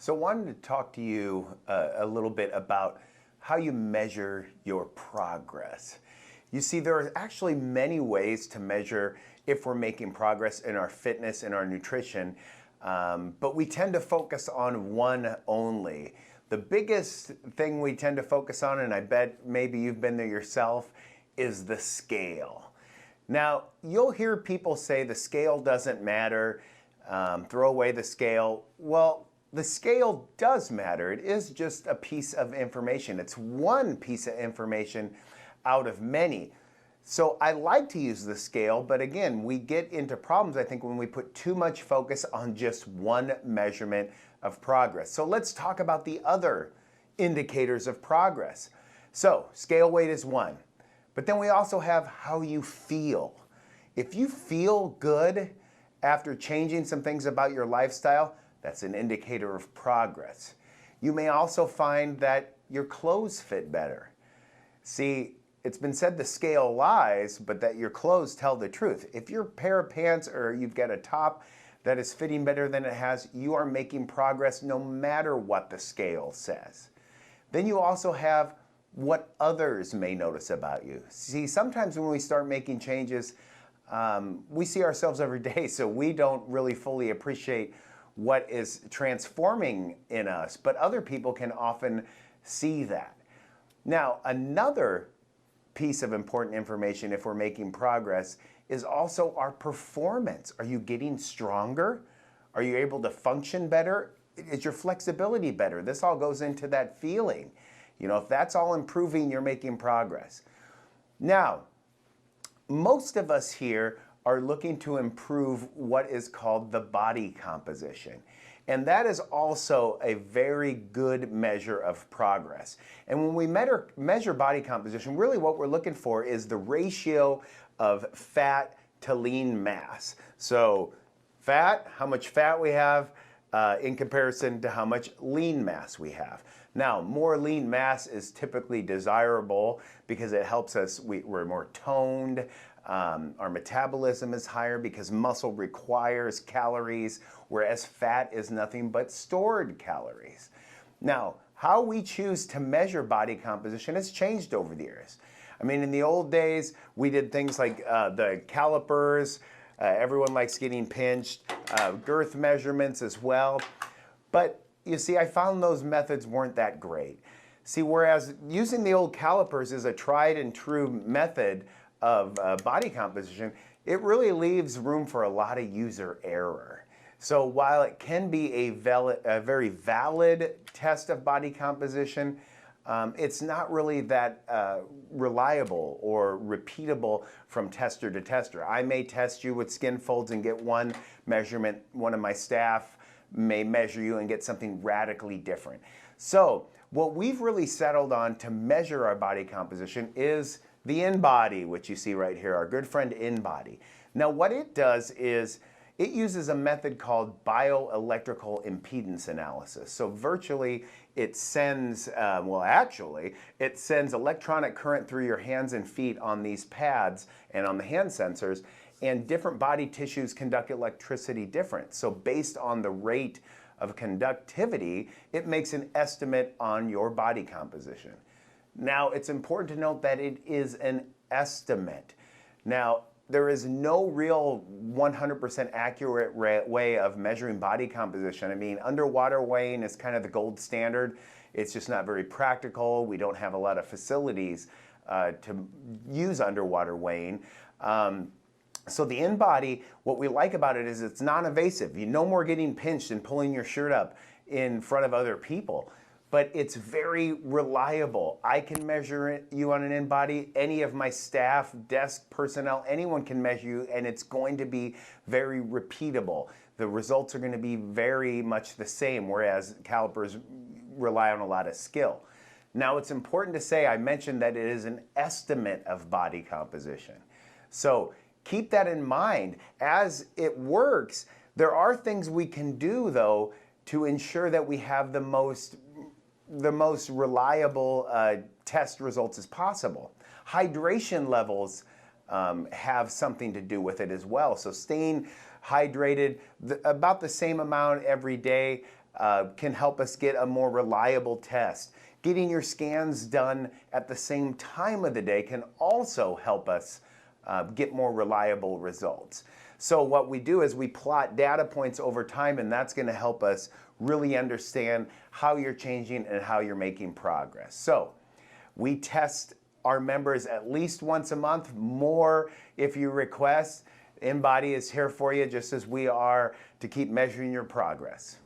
So I wanted to talk to you a little bit about how you measure your progress. You see, there are actually many ways to measure if we're making progress in our fitness and our nutrition, but we tend to focus on one only. The biggest thing we tend to focus on, and I bet maybe you've been there yourself, is the scale. Now, you'll hear people say the scale doesn't matter, throw away the scale. Well, the scale does matter. It is just a piece of information. It's one piece of information out of many. So I like to use the scale, but again, we get into problems, I think, when we put too much focus on just one measurement of progress. So let's talk about the other indicators of progress. So scale weight is one, but then we also have how you feel. If you feel good after changing some things about your lifestyle, that's an indicator of progress. You may also find that your clothes fit better. See, it's been said the scale lies, but that your clothes tell the truth. If your pair of pants or you've got a top that is fitting better than it has, you are making progress no matter what the scale says. Then you also have what others may notice about you. See, sometimes when we start making changes, we see ourselves every day, so we don't really fully appreciate what is transforming in us, but other people can often see that. Now, another piece of important information if we're making progress is also our performance. Are you getting stronger? Are you able to function better? Is your flexibility better? This all goes into that feeling. You know, if that's all improving, you're making progress. Now, most of us here are looking to improve what is called the body composition. And that is also a very good measure of progress. And when we measure body composition, really what we're looking for is the ratio of fat to lean mass. So fat, how much fat we have in comparison to how much lean mass we have. Now, more lean mass is typically desirable because it helps us, we're more toned, our metabolism is higher because muscle requires calories, whereas fat is nothing but stored calories. Now, how we choose to measure body composition has changed over the years. I mean, in the old days, we did things like the calipers, everyone likes getting pinched, girth measurements as well. But you see, I found those methods weren't that great. See, whereas using the old calipers is a tried and true method of body composition, it really leaves room for a lot of user error. So while it can be a very valid test of body composition, it's not really that reliable or repeatable from tester to tester. I may test you with skin folds and get one measurement. One of my staff may measure you and get something radically different. So what we've really settled on to measure our body composition is the InBody, which you see right here, our good friend InBody. Now what it does is it uses a method called bioelectrical impedance analysis. So virtually it sends, it sends electronic current through your hands and feet on these pads and on the hand sensors, and different body tissues conduct electricity different. So based on the rate of conductivity, it makes an estimate on your body composition. Now, it's important to note that it is an estimate. Now, there is no real 100% accurate way of measuring body composition. I mean, underwater weighing is kind of the gold standard. It's just not very practical. We don't have a lot of facilities to use underwater weighing. So the InBody, what we like about it is it's non-invasive. You no more getting pinched and pulling your shirt up in front of other people. But it's very reliable. I can measure you on an InBody. Any of my staff, desk personnel, anyone can measure you, and it's going to be very repeatable. The results are going to be very much the same, whereas calipers rely on a lot of skill. Now, it's important to say, I mentioned that it is an estimate of body composition. So keep that in mind. As it works, there are things we can do, though, to ensure that we have the most reliable test results as possible. Hydration levels have something to do with it as well. So staying hydrated about the same amount every day can help us get a more reliable test. Getting your scans done at the same time of the day can also help us get more reliable results. So what we do is we plot data points over time, and that's going to help us really understand how you're changing and how you're making progress. So we test our members at least once a month, more if you request. InBody is here for you just as we are to keep measuring your progress.